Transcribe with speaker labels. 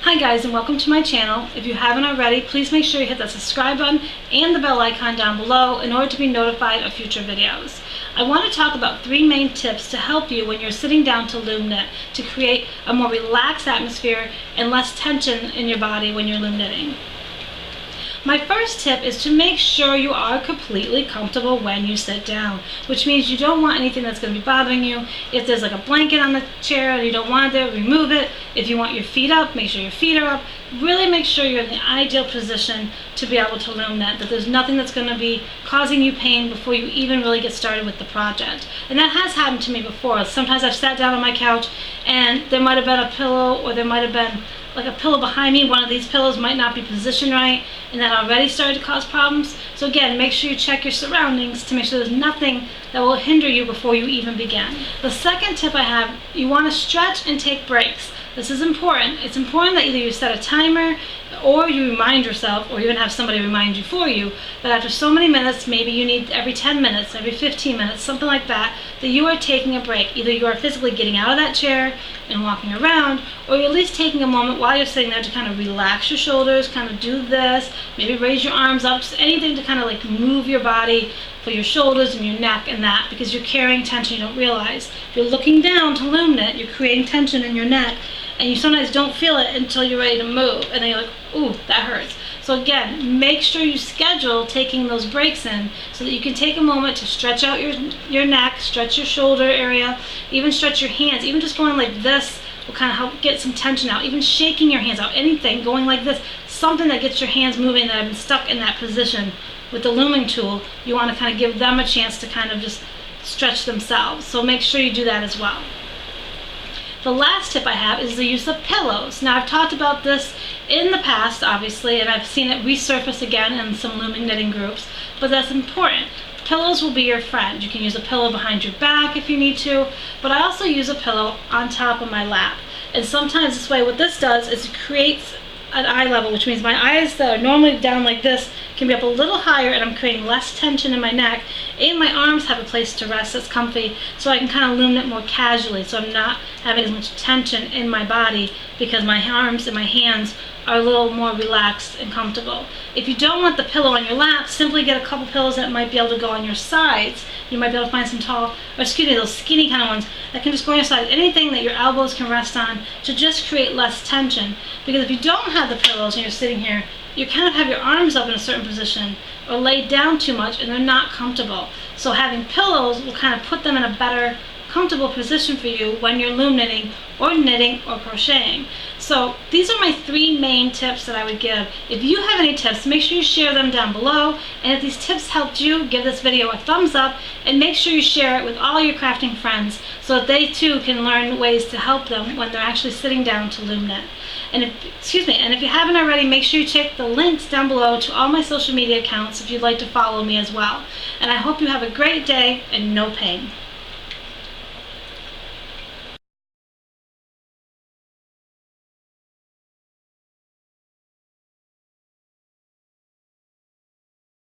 Speaker 1: Hi guys, and welcome to my channel. If you haven't already, please make sure you hit that subscribe button and the bell icon down below in order to be notified of future videos. I want to talk about 3 main tips to help you when you're sitting down to loom knit to create a more relaxed atmosphere and less tension in your body when you're loom knitting. My first tip is to make sure you are completely comfortable when you sit down, which means you don't want anything that's going to be bothering you. If there's like a blanket on the chair and you don't want it there, remove it. If you want your feet up, make sure your feet are up. Really make sure you're in the ideal position to be able to loom knit, that there's nothing that's going to be causing you pain before you even really get started with the project. And that has happened to me before. Sometimes I've sat down on my couch and there might have been a pillow, or there might have been like a pillow behind me. One of these pillows might not be positioned right, and that already started to cause problems. So again, make sure you check your surroundings to make sure there's nothing that will hinder you before you even begin. The second tip I have, you want to stretch and take breaks. This is important. It's important that either you set a timer or you remind yourself, or even have somebody remind you for you, that after so many minutes, maybe you need every 10 minutes, every 15 minutes, something like that, that you are taking a break. Either you are physically getting out of that chair and walking around, or you're at least taking a moment while you're sitting there to kind of relax your shoulders, kind of do this, maybe raise your arms up, just anything to kind of like move your body for your shoulders and your neck and that, because you're carrying tension you don't realize. If you're looking down to loom knit, you're creating tension in your neck, and you sometimes don't feel it until you're ready to move, and then you're like, ooh, that hurts. So again, make sure you schedule taking those breaks in so that you can take a moment to stretch out your neck, stretch your shoulder area, even stretch your hands. Even just going like this will kind of help get some tension out. Even shaking your hands out, anything, going like this, something that gets your hands moving that have been stuck in that position. With the looming tool, you want to kind of give them a chance to kind of just stretch themselves. So make sure you do that as well. The last tip I have is the use of pillows. Now, I've talked about this in the past, obviously, and I've seen it resurface again in some looming knitting groups, but that's important. Pillows will be your friend. You can use a pillow behind your back if you need to, but I also use a pillow on top of my lap. And sometimes this way, what this does is it creates an eye level, which means my eyes that are normally down like this can be up a little higher, and I'm creating less tension in my neck, and my arms have a place to rest that's comfy, so I can kind of loom knit more casually, so I'm not having as much tension in my body because my arms and my hands are a little more relaxed and comfortable. If you don't want the pillow on your lap, simply get a couple pillows that might be able to go on your sides. You might be able to find some those skinny kind of ones that can just go on your side. Anything that your elbows can rest on to just create less tension. Because if you don't have the pillows and you're sitting here, you kind of have your arms up in a certain position or laid down too much, and they're not comfortable. So having pillows will kind of put them in a better, comfortable position for you when you're loom knitting or crocheting. So these are my 3 main tips that I would give. If you have any tips, make sure you share them down below. And if these tips helped you, give this video a thumbs up, and make sure you share it with all your crafting friends so that they too can learn ways to help them when they're actually sitting down to loom knit. And if you haven't already, make sure you check the links down below to all my social media accounts if you'd like to follow me as well. And I hope you have a great day and no pain.